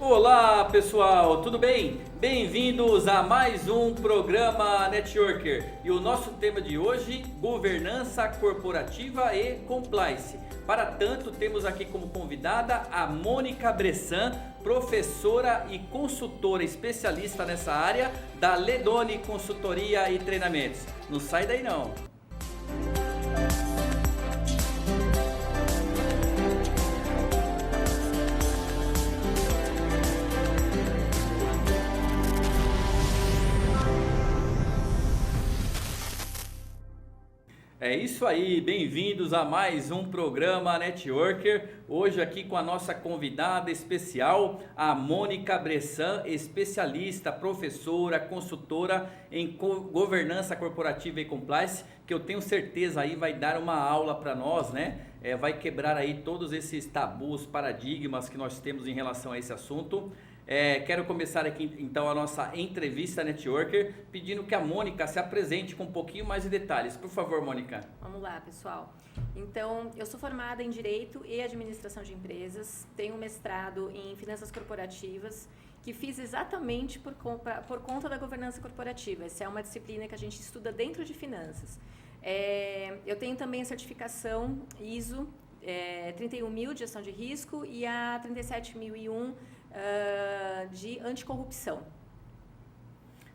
Olá pessoal, tudo bem? Bem-vindos a mais um programa Networker e o nosso tema de hoje, governança corporativa e compliance. Para tanto, temos aqui como convidada a Mônica Bressan, professora e consultora especialista nessa área da Ledoni Consultoria e Treinamentos. Não sai daí não! É isso aí, bem-vindos a mais um programa Networker, hoje aqui com a nossa convidada especial, a Mônica Bressan, especialista, professora, consultora em governança corporativa e compliance, que eu tenho certeza aí vai dar uma aula para nós, né? Vai quebrar aí todos esses tabus, paradigmas que nós temos em relação a esse assunto. Quero começar aqui então a nossa entrevista Networker, pedindo que a Mônica se apresente com um pouquinho mais de detalhes. Por favor, Mônica. Vamos lá, pessoal. Então, eu sou formada em Direito e Administração de Empresas, tenho mestrado em Finanças Corporativas, que fiz exatamente por conta da governança corporativa. Essa é uma disciplina que a gente estuda dentro de finanças. Eu tenho também a certificação ISO 31000 de gestão de risco e a 37001 de anticorrupção.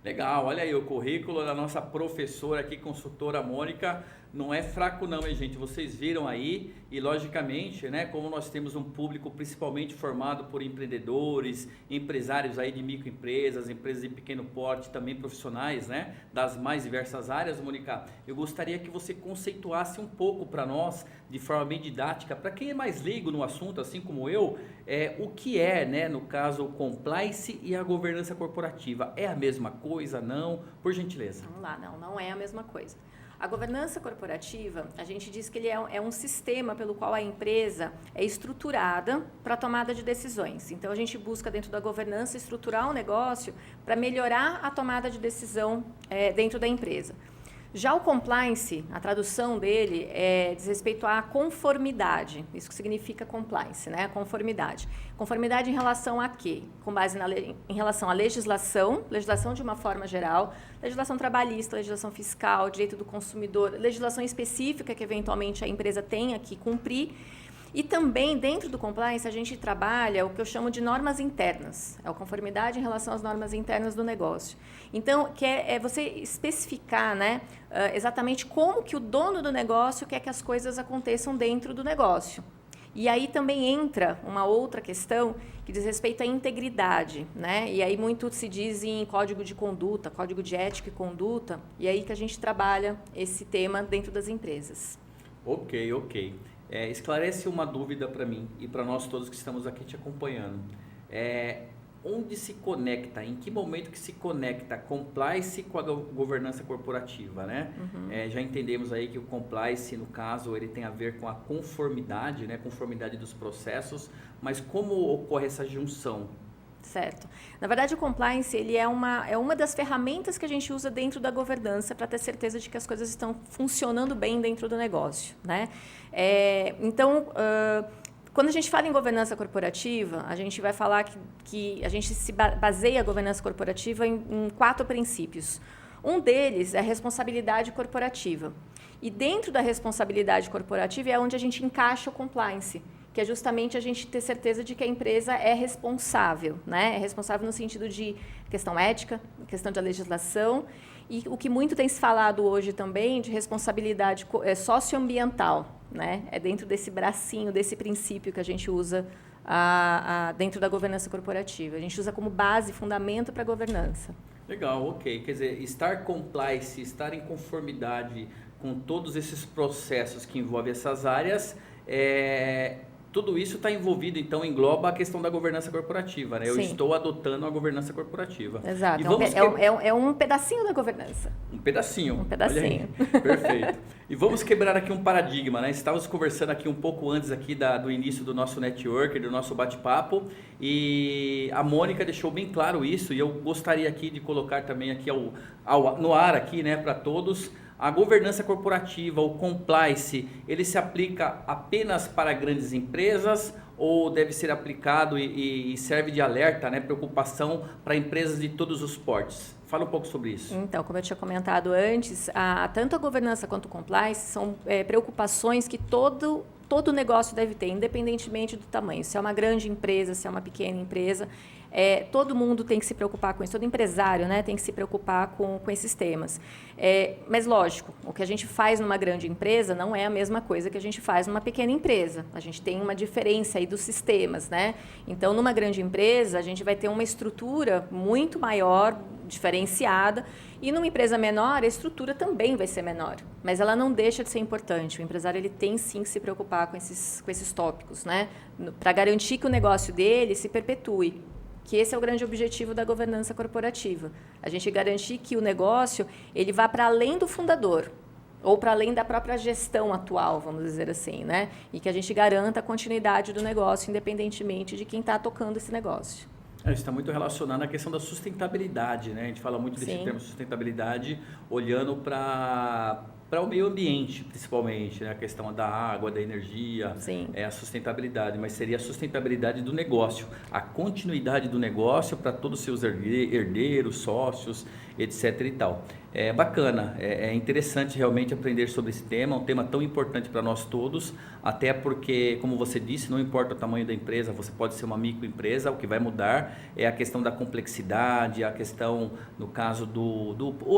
Legal, olha aí o currículo da nossa professora aqui, consultora Mônica, não é fraco não, hein, gente? Vocês viram aí e logicamente, né, como nós temos um público principalmente formado por empreendedores, empresários aí de microempresas, empresas de pequeno porte, também profissionais, né, das mais diversas áreas, Mônica, eu gostaria que você conceituasse um pouco para nós, de forma bem didática, para quem é mais leigo no assunto, assim como eu, o que é, né, no caso, o compliance e a governança corporativa. É a mesma coisa, não? Por gentileza. Vamos lá, não é a mesma coisa. A governança corporativa, a gente diz que ele é um sistema pelo qual a empresa é estruturada para a tomada de decisões. Então, a gente busca dentro da governança estruturar um negócio para melhorar a tomada de decisão dentro da empresa. Já o compliance, a tradução dele diz respeito à conformidade. Isso que significa compliance, né? Conformidade. Conformidade em relação a quê? Com base em relação à legislação de uma forma geral, legislação trabalhista, legislação fiscal, direito do consumidor, legislação específica que eventualmente a empresa tenha que cumprir. E também, dentro do compliance, a gente trabalha o que eu chamo de normas internas. É a conformidade em relação às normas internas do negócio. Então, que é você especificar, né, exatamente como que o dono do negócio quer que as coisas aconteçam dentro do negócio. E aí também entra uma outra questão que diz respeito à integridade, né? E aí muito se diz em código de conduta, código de ética e conduta, e aí que a gente trabalha esse tema dentro das empresas. Ok. Esclarece uma dúvida para mim e para nós todos que estamos aqui te acompanhando. Onde se conecta, em que momento que se conecta compliance com a governança corporativa, né? Uhum. Já entendemos aí que o compliance, no caso, ele tem a ver com a conformidade, né? Conformidade dos processos, mas como ocorre essa junção? Certo. Na verdade, o compliance ele é uma das ferramentas que a gente usa dentro da governança para ter certeza de que as coisas estão funcionando bem dentro do negócio, né? Então, quando a gente fala em governança corporativa, a gente vai falar que a gente se baseia a governança corporativa em 4 princípios. Um deles é a responsabilidade corporativa. E dentro da responsabilidade corporativa é onde a gente encaixa o compliance, que é justamente a gente ter certeza de que a empresa é responsável, né? É responsável no sentido de questão ética, questão de legislação, e o que muito tem se falado hoje também de responsabilidade socioambiental, né? É dentro desse bracinho, desse princípio que a gente usa dentro da governança corporativa. A gente usa como base, fundamento para a governança. Legal, ok. Quer dizer, estar compliance, estar em conformidade com todos esses processos que envolvem essas áreas, tudo isso está envolvido, então, engloba a questão da governança corporativa, né? Eu Sim. Estou adotando a governança corporativa. Exato, é um pedacinho da governança. Um pedacinho. Um pedacinho. Perfeito. E vamos quebrar aqui um paradigma, né? Estávamos conversando aqui um pouco antes aqui do início do nosso network, do nosso bate-papo, e a Mônica deixou bem claro isso, e eu gostaria aqui de colocar também aqui no ar aqui, né, para todos. A governança corporativa, o compliance, ele se aplica apenas para grandes empresas ou deve ser aplicado e serve de alerta, né, preocupação para empresas de todos os portes? Fala um pouco sobre isso. Então, como eu tinha comentado antes, tanto a governança quanto o compliance são preocupações que todo negócio deve ter, independentemente do tamanho. Se é uma grande empresa, se é uma pequena empresa, todo mundo tem que se preocupar com isso, todo empresário, né, tem que se preocupar com esses temas. Mas, lógico, o que a gente faz numa grande empresa não é a mesma coisa que a gente faz numa pequena empresa. A gente tem uma diferença aí dos sistemas, né? Então, numa grande empresa, a gente vai ter uma estrutura muito maior, diferenciada, e numa empresa menor, a estrutura também vai ser menor, mas ela não deixa de ser importante. O empresário ele tem sim que se preocupar com esses tópicos, né? Para garantir que o negócio dele se perpetue, que esse é o grande objetivo da governança corporativa. A gente garantir que o negócio ele vá para além do fundador, ou para além da própria gestão atual, vamos dizer assim, né? E que a gente garanta a continuidade do negócio, independentemente de quem está tocando esse negócio. Isso está muito relacionado à questão da sustentabilidade, né? A gente fala muito desse termo sustentabilidade olhando para o meio ambiente, principalmente, né? A questão da água, da energia, a sustentabilidade, mas seria a sustentabilidade do negócio, a continuidade do negócio para todos os seus herdeiros, sócios, etc. e tal. É bacana, é interessante realmente aprender sobre esse tema, um tema tão importante para nós todos, até porque, como você disse, não importa o tamanho da empresa, você pode ser uma microempresa, o que vai mudar é a questão da complexidade, a questão, no caso,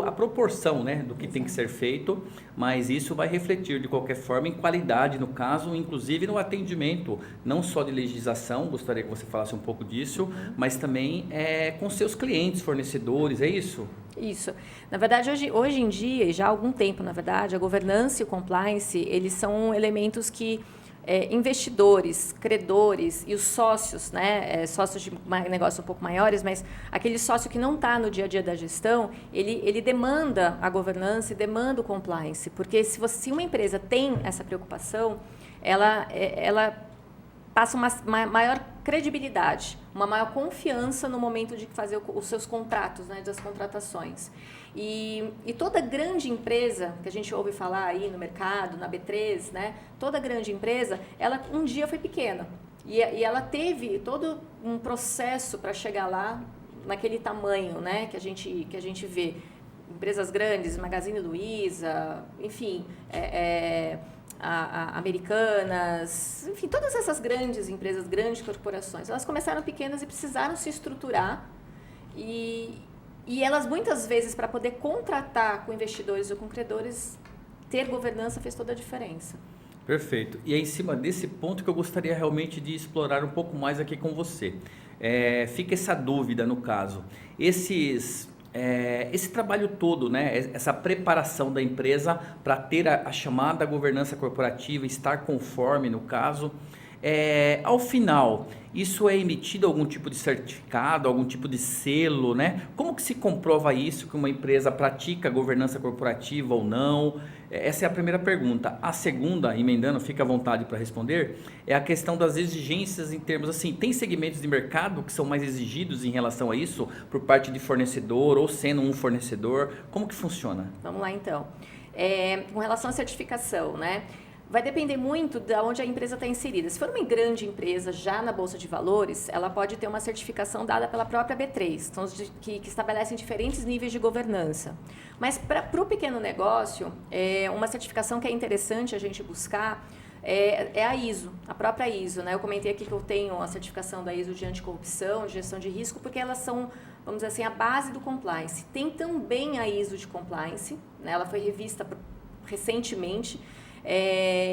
a proporção, né, do que tem que ser feito, mas isso vai refletir de qualquer forma em qualidade, no caso, inclusive no atendimento, não só de legislação, gostaria que você falasse um pouco disso, mas também com seus clientes, fornecedores, é isso? Isso. Na verdade, hoje em dia, e já há algum tempo, na verdade, a governança e o compliance, eles são elementos que investidores, credores e os sócios, né, sócios de negócio um pouco maiores, mas aquele sócio que não está no dia a dia da gestão, ele demanda a governança e demanda o compliance, porque se uma empresa tem essa preocupação, ela passa uma maior credibilidade, uma maior confiança no momento de fazer os seus contratos, né, das contratações. E toda grande empresa que a gente ouve falar aí no mercado, na B3, né, toda grande empresa, ela um dia foi pequena. E ela teve todo um processo para chegar lá, naquele tamanho, né, que a gente vê. Empresas grandes, Magazine Luiza, enfim, Americanas, enfim, todas essas grandes empresas, grandes corporações, elas começaram pequenas e precisaram se estruturar e elas muitas vezes, para poder contratar com investidores ou com credores, ter governança fez toda a diferença. Perfeito. E é em cima desse ponto que eu gostaria realmente de explorar um pouco mais aqui com você. Fica essa dúvida no caso. Esse trabalho todo, né, essa preparação da empresa para ter a chamada governança corporativa, estar conforme no caso, ao final, isso é emitido algum tipo de certificado, algum tipo de selo, né? Como que se comprova isso, que uma empresa pratica governança corporativa ou não? Essa é a primeira pergunta. A segunda, emendando, fica à vontade para responder, é a questão das exigências em termos assim, tem segmentos de mercado que são mais exigidos em relação a isso, por parte de fornecedor ou sendo um fornecedor? Como que funciona? Vamos lá então. Com relação à certificação, né? Vai depender muito de onde a empresa está inserida. Se for uma grande empresa já na Bolsa de Valores, ela pode ter uma certificação dada pela própria B3, então, que estabelecem diferentes níveis de governança. Mas para o pequeno negócio, uma certificação que é interessante a gente buscar é a ISO, a própria ISO. Né? Eu comentei aqui que eu tenho a certificação da ISO de anticorrupção, de gestão de risco, porque elas são, vamos dizer assim, a base do compliance. Tem também a ISO de compliance, né? Ela foi revista recentemente.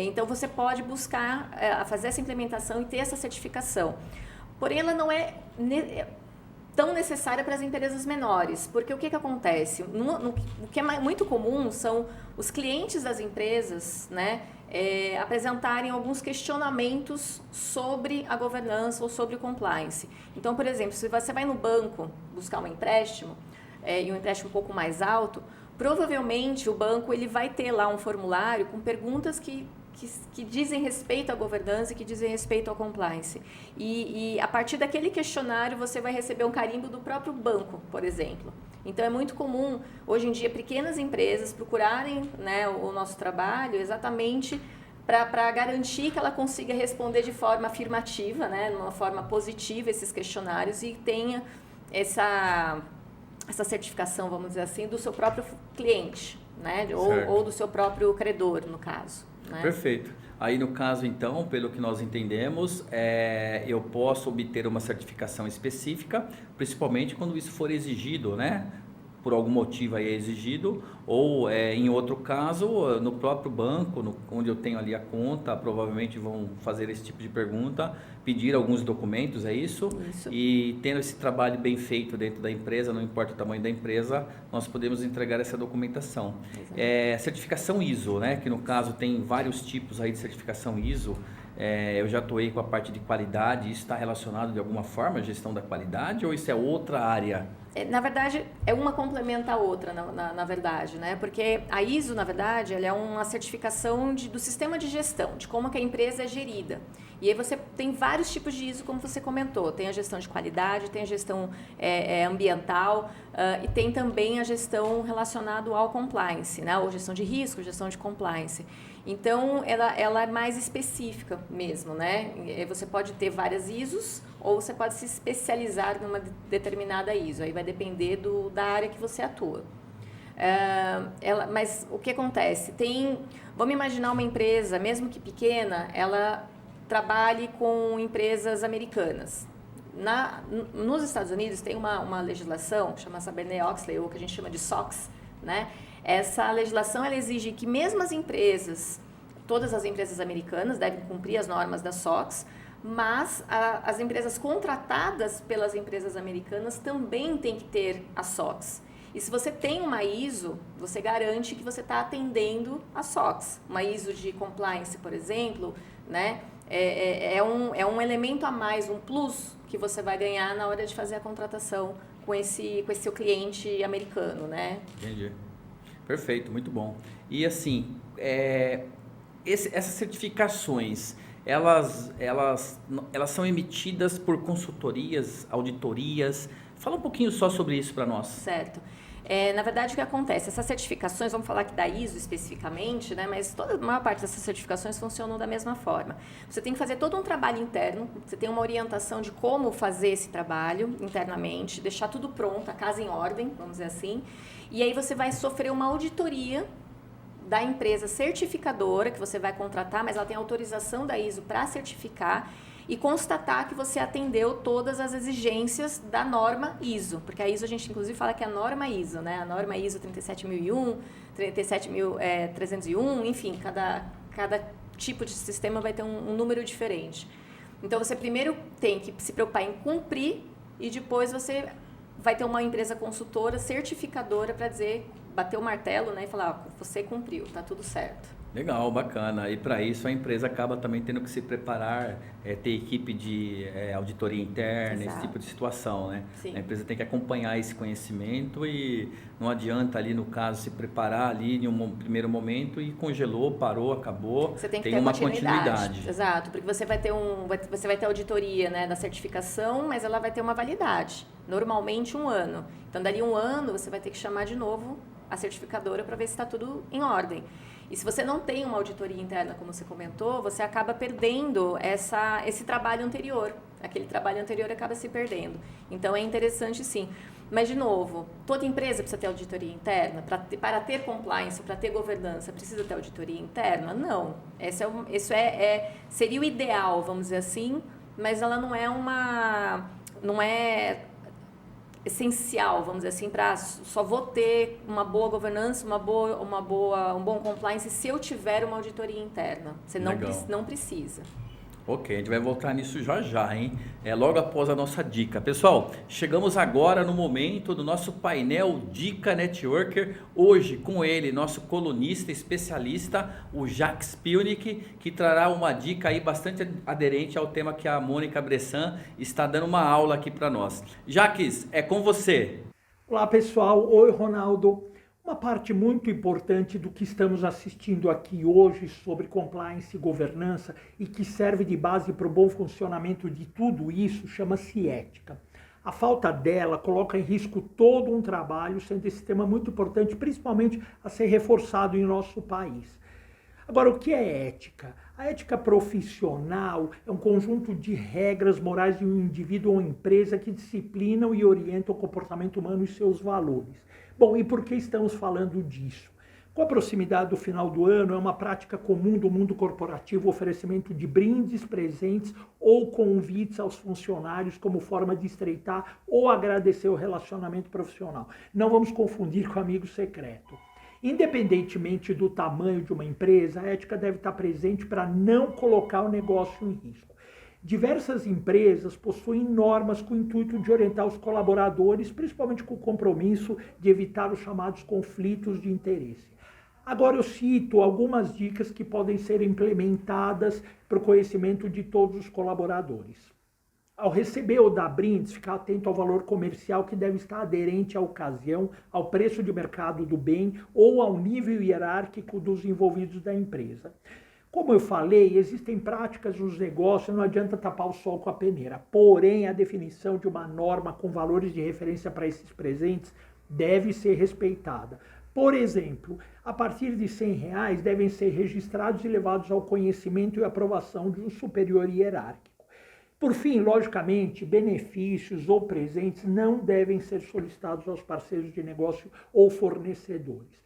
Então, você pode buscar fazer essa implementação e ter essa certificação. Porém, ela não é tão necessária para as empresas menores, porque o que acontece? O que é muito comum são os clientes das empresas, né, apresentarem alguns questionamentos sobre a governança ou sobre o compliance. Então, por exemplo, se você vai no banco buscar um empréstimo, e um empréstimo um pouco mais alto, provavelmente o banco ele vai ter lá um formulário com perguntas que dizem respeito à governança e que dizem respeito ao compliance. E a partir daquele questionário você vai receber um carimbo do próprio banco, por exemplo. Então é muito comum, hoje em dia, pequenas empresas procurarem, né, o nosso trabalho exatamente para garantir que ela consiga responder de forma afirmativa, né, de uma forma positiva esses questionários e tenha essa certificação, vamos dizer assim, do seu próprio cliente, né, ou do seu próprio credor, no caso. Né? Perfeito. Aí no caso, então, pelo que nós entendemos, eu posso obter uma certificação específica, principalmente quando isso for exigido, né? Por algum motivo aí é exigido, ou em outro caso, no próprio banco, onde eu tenho ali a conta, provavelmente vão fazer esse tipo de pergunta, pedir alguns documentos, é isso? Isso. E tendo esse trabalho bem feito dentro da empresa, não importa o tamanho da empresa, nós podemos entregar essa documentação. Certificação ISO, né? Que no caso tem vários tipos aí de certificação ISO. Eu já atuei com a parte de qualidade, isso está relacionado de alguma forma à gestão da qualidade ou isso é outra área? Na verdade, uma complementa a outra, na verdade, né? Porque a ISO, na verdade, ela é uma certificação do sistema de gestão, de como que a empresa é gerida. E aí você tem vários tipos de ISO, como você comentou. Tem a gestão de qualidade, tem a gestão ambiental e tem também a gestão relacionada ao compliance, né? Ou gestão de risco, gestão de compliance. Então, ela é mais específica mesmo, né? Você pode ter várias ISOs ou você pode se especializar numa determinada ISO. Aí vai depender da área que você atua. Mas o que acontece? Vamos imaginar uma empresa, mesmo que pequena, ela trabalhe com empresas americanas. Nos Estados Unidos tem uma legislação, chama Sarbanes-Oxley, ou que a gente chama de SOX, né? Essa legislação ela exige que mesmo as empresas, todas as empresas americanas devem cumprir as normas da SOX, mas as empresas contratadas pelas empresas americanas também têm que ter a SOX. E se você tem uma ISO, você garante que você está atendendo a SOX. Uma ISO de compliance, por exemplo, né, é um elemento a mais, um plus que você vai ganhar na hora de fazer a contratação com esse seu cliente americano, né? Entendi. Perfeito, muito bom. E assim, essas certificações, elas são emitidas por consultorias, auditorias. Fala um pouquinho só sobre isso para nós. Certo. Na verdade, o que acontece? Essas certificações, vamos falar aqui da ISO especificamente, né? Mas a maior parte dessas certificações funcionam da mesma forma. Você tem que fazer todo um trabalho interno, você tem uma orientação de como fazer esse trabalho internamente, deixar tudo pronto, a casa em ordem, vamos dizer assim. E aí você vai sofrer uma auditoria da empresa certificadora que você vai contratar, mas ela tem autorização da ISO para certificar e constatar que você atendeu todas as exigências da norma ISO, porque a ISO a gente inclusive fala que é a norma ISO, né? A norma ISO 37001, 37301, enfim, cada tipo de sistema vai ter um número diferente. Então você primeiro tem que se preocupar em cumprir e depois você vai ter uma empresa consultora, certificadora para bater o martelo, né, e falar, você cumpriu, tá tudo certo. Legal, bacana. E para isso a empresa acaba também tendo que se preparar, ter equipe de auditoria interna, Exato. esse tipo de situação, né? Sim. A empresa tem que acompanhar esse conhecimento e não adianta ali, no caso, se preparar ali em um primeiro momento e congelou, parou, acabou. Você tem que ter ter uma continuidade. Exato, porque você vai ter auditoria, né, da certificação, mas ela vai ter uma validade, normalmente 1 ano. Então, dali 1 ano, você vai ter que chamar de novo a certificadora para ver se está tudo em ordem. E se você não tem uma auditoria interna, como você comentou, você acaba perdendo esse trabalho anterior. Aquele trabalho anterior acaba se perdendo. Então, é interessante sim. Mas, de novo, toda empresa precisa ter auditoria interna? Para ter compliance, para ter governança, precisa ter auditoria interna? Não. Seria o ideal, vamos dizer assim, mas ela não é essencial, vamos dizer assim, para só vou ter uma boa governança, um bom compliance se eu tiver uma auditoria interna. Você não precisa. Ok, a gente vai voltar nisso já, hein? Logo após a nossa dica. Pessoal, chegamos agora no momento do nosso painel Dica Networker. Hoje com ele, nosso colunista especialista, o Jacques Pionic, que trará uma dica aí bastante aderente ao tema que a Mônica Bressan está dando uma aula aqui para nós. Jacques, é com você. Olá pessoal, oi Ronaldo. Uma parte muito importante do que estamos assistindo aqui hoje sobre compliance e governança e que serve de base para o bom funcionamento de tudo isso chama-se ética. A falta dela coloca em risco todo um trabalho, sendo esse tema muito importante, principalmente a ser reforçado em nosso país. Agora, o que é ética? A ética profissional é um conjunto de regras morais de um indivíduo ou empresa que disciplinam e orientam o comportamento humano e seus valores. Bom, e por que estamos falando disso? Com a proximidade do final do ano, é uma prática comum do mundo corporativo o oferecimento de brindes, presentes ou convites aos funcionários como forma de estreitar ou agradecer o relacionamento profissional. Não vamos confundir com amigo secreto. Independentemente do tamanho de uma empresa, a ética deve estar presente para não colocar o negócio em risco. Diversas empresas possuem normas com o intuito de orientar os colaboradores, principalmente com o compromisso de evitar os chamados conflitos de interesse. Agora eu cito algumas dicas que podem ser implementadas para o conhecimento de todos os colaboradores. Ao receber ou dar brindes, ficar atento ao valor comercial que deve estar aderente à ocasião, ao preço de mercado do bem ou ao nível hierárquico dos envolvidos da empresa. Como eu falei, existem práticas nos negócios, não adianta tapar o sol com a peneira. Porém, a definição de uma norma com valores de referência para esses presentes deve ser respeitada. Por exemplo, a partir de R$100 devem ser registrados e levados ao conhecimento e aprovação de um superior hierárquico. Por fim, logicamente, benefícios ou presentes não devem ser solicitados aos parceiros de negócio ou fornecedores.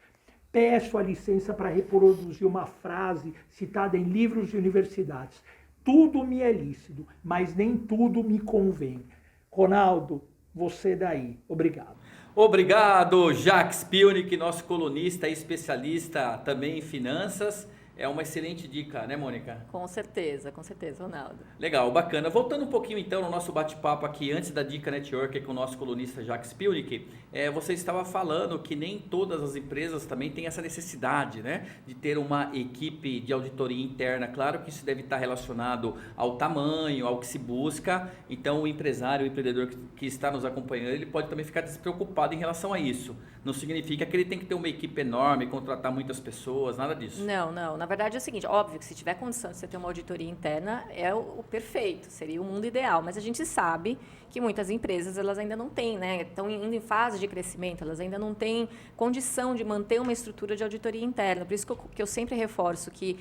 Peço a licença para reproduzir uma frase citada em livros e universidades. Tudo me é lícito, mas nem tudo me convém. Ronaldo, você daí. Obrigado. Obrigado, Jacques Pionic, nosso colunista e especialista também em finanças. É uma excelente dica, né, Mônica? Com certeza, Ronaldo. Legal, bacana. Voltando um pouquinho então no nosso bate-papo aqui, antes da Dica Network com o nosso colunista Jacques Pionic, você estava falando que nem todas as empresas também têm essa necessidade, né, de ter uma equipe de auditoria interna. Claro que isso deve estar relacionado ao tamanho, ao que se busca. Então o empresário, o empreendedor que está nos acompanhando, ele pode também ficar despreocupado em relação a isso. Não significa que ele tem que ter uma equipe enorme, contratar muitas pessoas, nada disso. Não. Na verdade é o seguinte, óbvio que se tiver condição de você ter uma auditoria interna, é o perfeito, seria o mundo ideal. Mas a gente sabe que muitas empresas, elas ainda não têm, né? Estão indo em fase de crescimento, elas ainda não têm condição de manter uma estrutura de auditoria interna. Por isso que eu sempre reforço que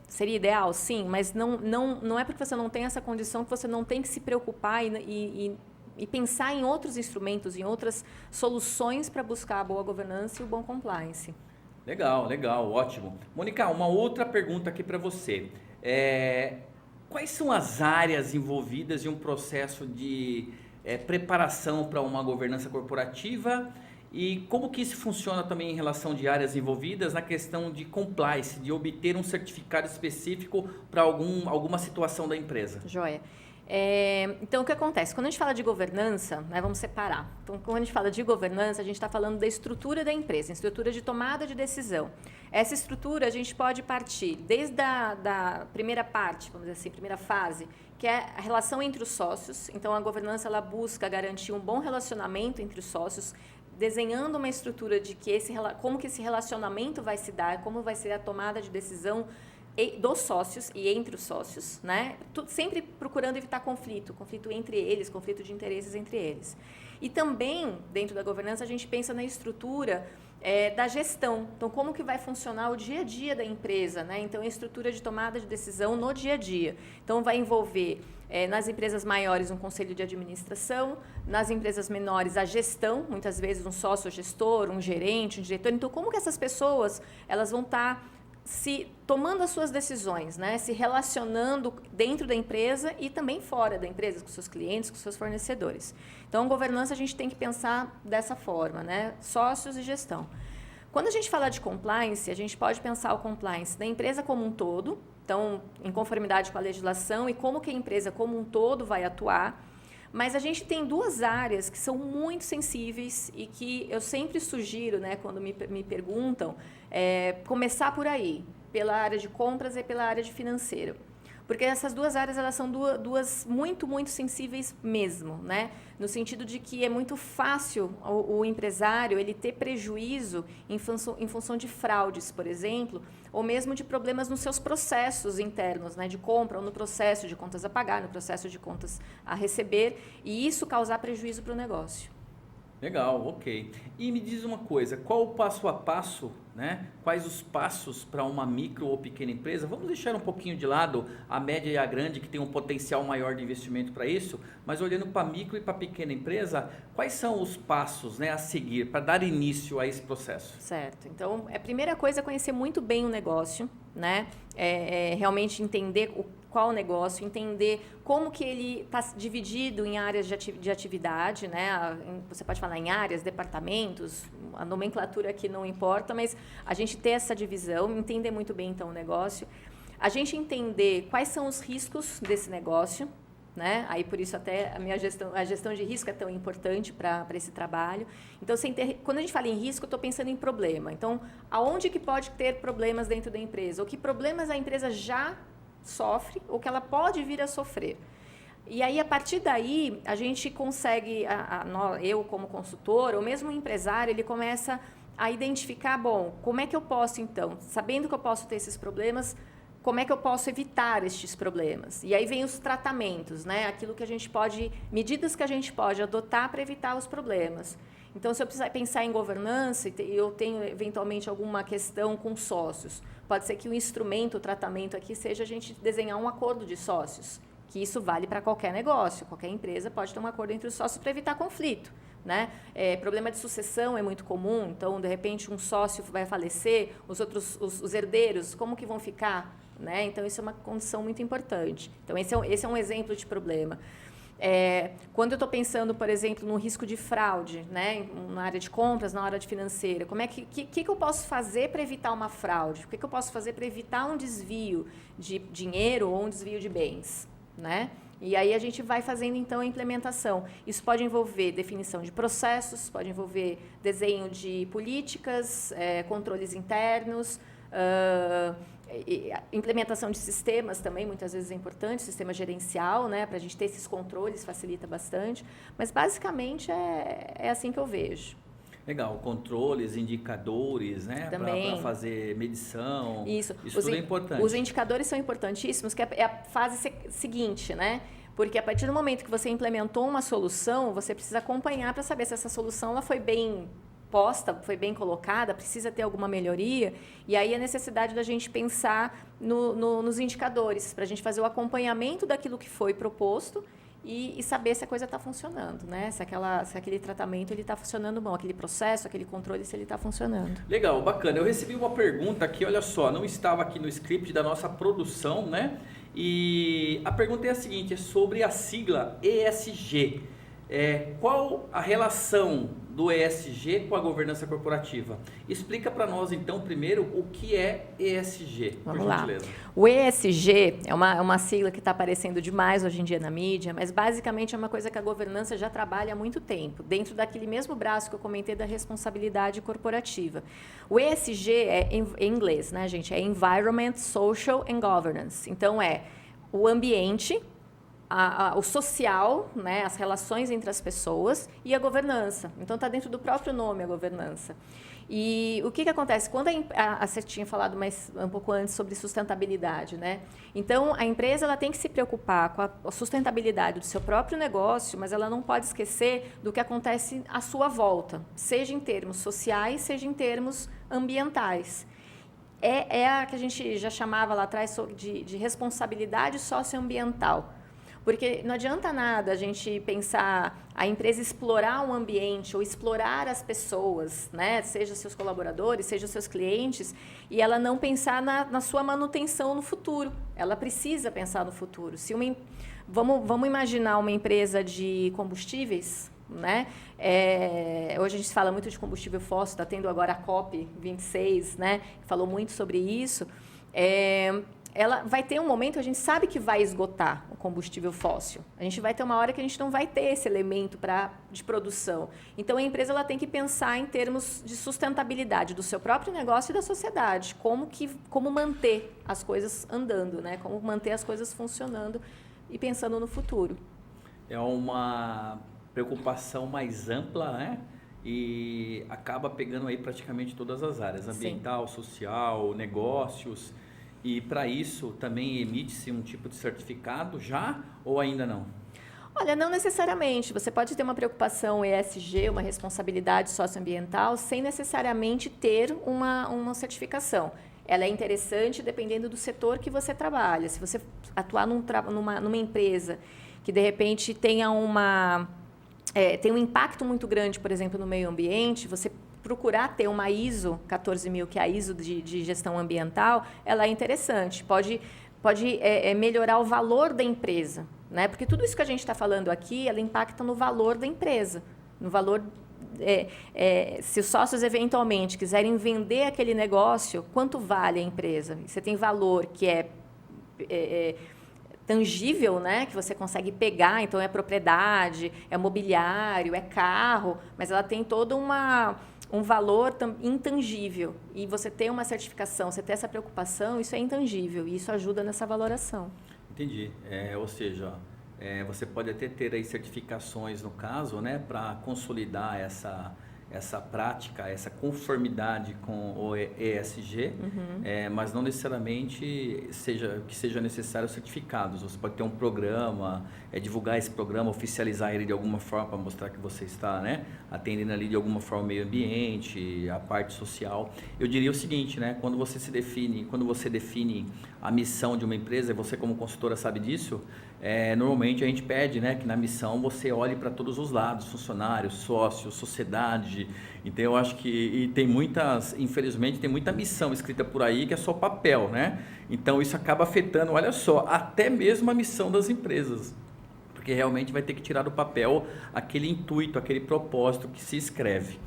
seria ideal, sim, mas não é porque você não tem essa condição que você não tem que se preocupar e pensar em outros instrumentos, em outras soluções para buscar a boa governança e o bom compliance. Legal, ótimo. Mônica, uma outra pergunta aqui para você. Quais são as áreas envolvidas em um processo de preparação para uma governança corporativa e como que isso funciona também em relação de áreas envolvidas na questão de compliance, de obter um certificado específico para alguma situação da empresa? Joia. Então, o que acontece? Quando a gente fala de governança, né, vamos separar. Então, quando a gente fala de governança, a gente está falando da estrutura da empresa, estrutura de tomada de decisão. Essa estrutura a gente pode partir desde da primeira parte, vamos dizer assim, primeira fase, que é a relação entre os sócios. Então, a governança ela busca garantir um bom relacionamento entre os sócios, desenhando uma estrutura de como que esse relacionamento vai se dar, como vai ser a tomada de decisão dos sócios e entre os sócios, né? Sempre procurando evitar conflito entre eles, conflito de interesses entre eles. E também, dentro da governança, a gente pensa na estrutura da gestão. Então, como que vai funcionar o dia a dia da empresa, né? Então, a estrutura de tomada de decisão no dia a dia. Então, vai envolver, nas empresas maiores, um conselho de administração, nas empresas menores, a gestão, muitas vezes um sócio-gestor, um gerente, um diretor. Então, como que essas pessoas elas vão estar tomando as suas decisões, né? Se relacionando dentro da empresa e também fora da empresa, com seus clientes, com seus fornecedores. Então, governança a gente tem que pensar dessa forma, né? Sócios e gestão. Quando a gente fala de compliance, a gente pode pensar o compliance da empresa como um todo, então, em conformidade com a legislação e como que a empresa como um todo vai atuar. Mas a gente tem duas áreas que são muito sensíveis e que eu sempre sugiro, né, quando me perguntam, começar por aí, pela área de compras e pela área de financeiro. Porque essas duas áreas elas são duas muito, muito sensíveis mesmo, né? No sentido de que é muito fácil o empresário ele ter prejuízo em função de fraudes, por exemplo, ou mesmo de problemas nos seus processos internos, né? De compra, ou no processo de contas a pagar, no processo de contas a receber, e isso causar prejuízo para o negócio. Legal, ok. E me diz uma coisa, qual o passo a passo né? Quais os passos para uma micro ou pequena empresa? Vamos deixar um pouquinho de lado a média e a grande, que tem um potencial maior de investimento para isso, mas olhando para a micro e para a pequena empresa, quais são os passos, né, a seguir para dar início a esse processo? Certo. Então, a primeira coisa é conhecer muito bem o negócio, né? Realmente entender qual o negócio, entender como que ele está dividido em áreas de atividade, né? Você pode falar em áreas, departamentos, a nomenclatura aqui não importa, mas a gente ter essa divisão, entender muito bem então o negócio, a gente entender quais são os riscos desse negócio, né? Aí por isso até a gestão de risco é tão importante para esse trabalho. Então, quando a gente fala em risco, eu estou pensando em problema. Então, aonde que pode ter problemas dentro da empresa? Ou que problemas a empresa já sofre ou que ela pode vir a sofrer? E aí, a partir daí, a gente consegue, eu como consultor, ou mesmo o empresário, ele começa a identificar, bom, como é que eu posso então, sabendo que eu posso ter esses problemas, como é que eu posso evitar estes problemas? E aí vem os tratamentos, né? Aquilo que a gente pode, medidas que a gente pode adotar para evitar os problemas. Então, se eu precisar pensar em governança e eu tenho eventualmente alguma questão com sócios, pode ser que o instrumento, o tratamento aqui seja a gente desenhar um acordo de sócios, que isso vale para qualquer negócio, qualquer empresa pode ter um acordo entre os sócios para evitar conflito. Né? Problema de sucessão é muito comum, então, de repente, um sócio vai falecer, os herdeiros, como que vão ficar? Né? Então, isso é uma condição muito importante. Então, esse é um exemplo de problema. Quando eu estou pensando, por exemplo, no risco de fraude, né? Na área de compras, na área de financeira, como é que eu posso fazer para evitar uma fraude? O que eu posso fazer para evitar um desvio de dinheiro ou um desvio de bens? Né? E aí a gente vai fazendo, então, a implementação. Isso pode envolver definição de processos, pode envolver desenho de políticas, controles internos, implementação de sistemas também, muitas vezes é importante, sistema gerencial, né, para a gente ter esses controles, facilita bastante. Mas, basicamente, é assim que eu vejo. Legal, controles, indicadores, né, para fazer medição. Isso tudo é importante. Os indicadores são importantíssimos, que é a fase seguinte, né? Porque a partir do momento que você implementou uma solução, você precisa acompanhar para saber se essa solução ela foi bem posta, foi bem colocada, precisa ter alguma melhoria. E aí a necessidade da gente pensar nos indicadores, para a gente fazer o acompanhamento daquilo que foi proposto e saber se a coisa está funcionando, né? Se aquele tratamento está funcionando bom, aquele processo, aquele controle, se ele está funcionando. Legal, bacana. Eu recebi uma pergunta aqui, olha só, não estava aqui no script da nossa produção, né? E a pergunta é a seguinte, é sobre a sigla ESG. Qual a relação do ESG com a governança corporativa? Explica para nós, então, primeiro, o que é ESG, por gentileza. O ESG é uma sigla que está aparecendo demais hoje em dia na mídia, mas basicamente é uma coisa que a governança já trabalha há muito tempo, dentro daquele mesmo braço que eu comentei da responsabilidade corporativa. O ESG em inglês, né, gente? É Environment, Social and Governance. Então, é o ambiente, o social, né, as relações entre as pessoas e a governança. Então, está dentro do próprio nome a governança. E o que acontece? Quando você tinha falado um pouco antes sobre sustentabilidade, né? Então, a empresa ela tem que se preocupar com a sustentabilidade do seu próprio negócio, mas ela não pode esquecer do que acontece à sua volta, seja em termos sociais, seja em termos ambientais. É a que a gente já chamava lá atrás de responsabilidade socioambiental. Porque não adianta nada a gente pensar a empresa explorar um ambiente ou explorar as pessoas, né? Seja seus colaboradores, seja seus clientes, e ela não pensar na sua manutenção no futuro. Ela precisa pensar no futuro. Vamos imaginar uma empresa de combustíveis, né? Hoje a gente fala muito de combustível fóssil, está tendo agora a COP26, né? Falou muito sobre isso. Ela vai ter um momento que a gente sabe que vai esgotar o combustível fóssil. A gente vai ter uma hora que a gente não vai ter esse elemento de produção. Então, a empresa ela tem que pensar em termos de sustentabilidade do seu próprio negócio e da sociedade. Como manter as coisas andando, né? Como manter as coisas funcionando e pensando no futuro. É uma preocupação mais ampla, né? E acaba pegando aí praticamente todas as áreas. Ambiental, Sim. social, negócios... E para isso também emite-se um tipo de certificado já ou ainda não? Olha, não necessariamente. Você pode ter uma preocupação ESG, uma responsabilidade socioambiental, sem necessariamente ter uma certificação. Ela é interessante dependendo do setor que você trabalha. Se você atuar numa empresa que, de repente, tem um impacto muito grande, por exemplo, no meio ambiente, você procurar ter uma ISO 14000, que é a ISO de gestão ambiental, ela é interessante. Pode melhorar o valor da empresa, né? Porque tudo isso que a gente está falando aqui, ela impacta no valor da empresa, no valor. Se os sócios eventualmente quiserem vender aquele negócio, quanto vale a empresa? Você tem valor que é tangível, né? Que você consegue pegar, então é propriedade, é mobiliário, é carro, mas ela tem todo um valor intangível. E você ter uma certificação, você ter essa preocupação, isso é intangível e isso ajuda nessa valoração. Entendi. Ou seja, você pode até ter aí certificações no caso, né, para consolidar essa prática, essa conformidade com o ESG, mas não necessariamente que seja necessário certificados. Você pode ter um programa, divulgar esse programa, oficializar ele de alguma forma para mostrar que você está, né, atendendo ali de alguma forma o meio ambiente, a parte social. Eu diria o seguinte, né, quando você define a missão de uma empresa, você como consultora sabe disso, normalmente a gente pede, né, que na missão você olhe para todos os lados, funcionários, sócios, sociedade. Então eu acho que infelizmente tem muita missão escrita por aí que é só papel, né? Então isso acaba afetando, olha só, até mesmo a missão das empresas. Porque realmente vai ter que tirar do papel aquele intuito, aquele propósito que se escreve.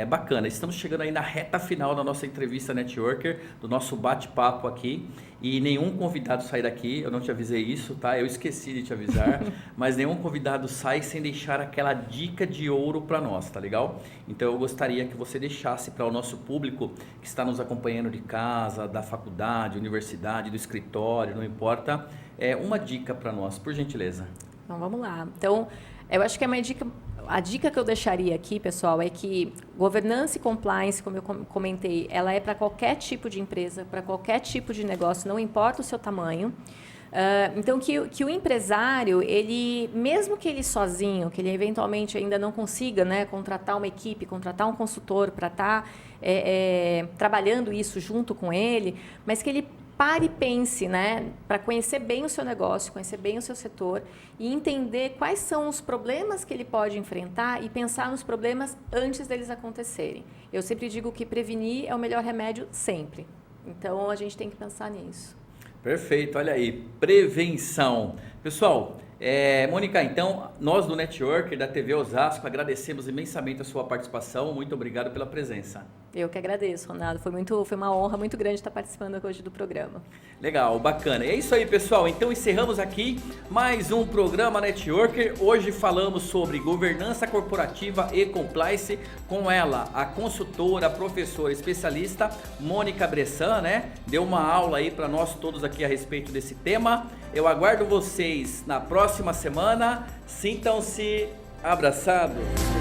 Bacana, estamos chegando aí na reta final da nossa entrevista Networker, do nosso bate-papo aqui, e nenhum convidado sai daqui, eu não te avisei isso, tá? Eu esqueci de te avisar, mas nenhum convidado sai sem deixar aquela dica de ouro para nós, tá legal? Então eu gostaria que você deixasse para o nosso público que está nos acompanhando de casa, da faculdade, universidade, do escritório, não importa, uma dica para nós, por gentileza. Então vamos lá. Então, eu acho que a dica que eu deixaria aqui, pessoal, é que governança e compliance, como eu comentei, ela é para qualquer tipo de empresa, para qualquer tipo de negócio, não importa o seu tamanho. Então, que o empresário, mesmo que ele sozinho, que ele eventualmente ainda não consiga, né, contratar uma equipe, contratar um consultor para estar trabalhando isso junto com ele, mas que ele pare e pense, né, para conhecer bem o seu negócio, conhecer bem o seu setor e entender quais são os problemas que ele pode enfrentar e pensar nos problemas antes deles acontecerem. Eu sempre digo que prevenir é o melhor remédio sempre. Então, a gente tem que pensar nisso. Perfeito, olha aí, prevenção. Pessoal, Mônica, então, nós do Networker da TV Osasco agradecemos imensamente a sua participação, muito obrigado pela presença. Eu que agradeço, Ronaldo, foi uma honra muito grande estar participando hoje do programa. Legal, bacana. É isso aí, pessoal, então encerramos aqui mais um programa Networker. Hoje falamos sobre governança corporativa e compliance com ela, a consultora, professora, especialista Mônica Bressan, né? Deu uma aula aí para nós todos aqui a respeito desse tema. Eu aguardo vocês na próxima semana. Sintam-se abraçados.